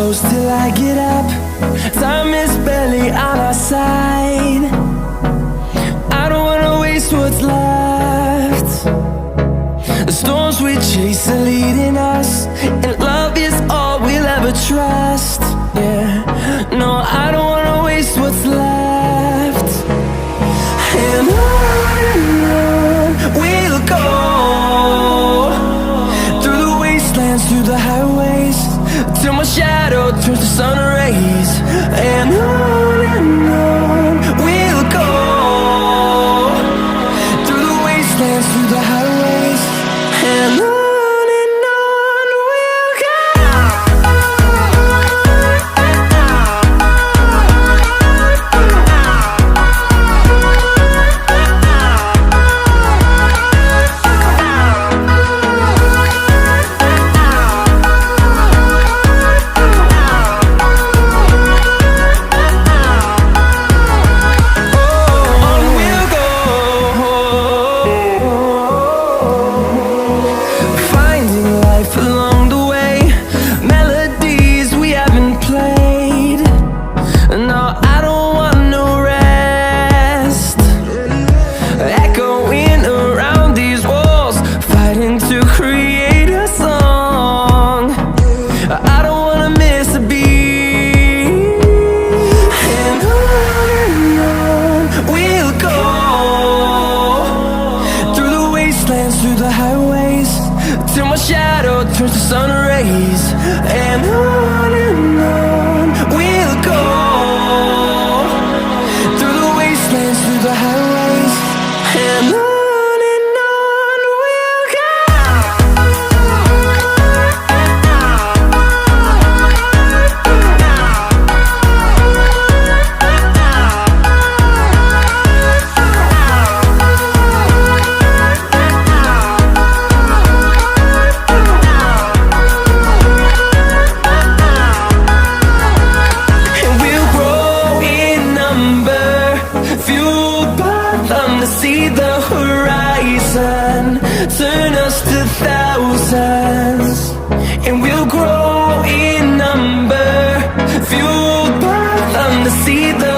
close till I get up. Time is barely on our side. I don't wanna waste what's left. The storms we chase are leading us, and love is all we'll ever trust. Yeah, no, I don't wanna waste what's left. And on we'll go, through the wastelands, through the highways, till my shadow turns to sun rays. And on we'll go, through the wastelands, through the highways, and on we'll go. Through the highways, till my shadow turns to sun rays. And on we'll go, through the wastelands, through the highways, and on we'll go. To see the horizon turn us to thousands, and we'll grow in number, fueled by them to see the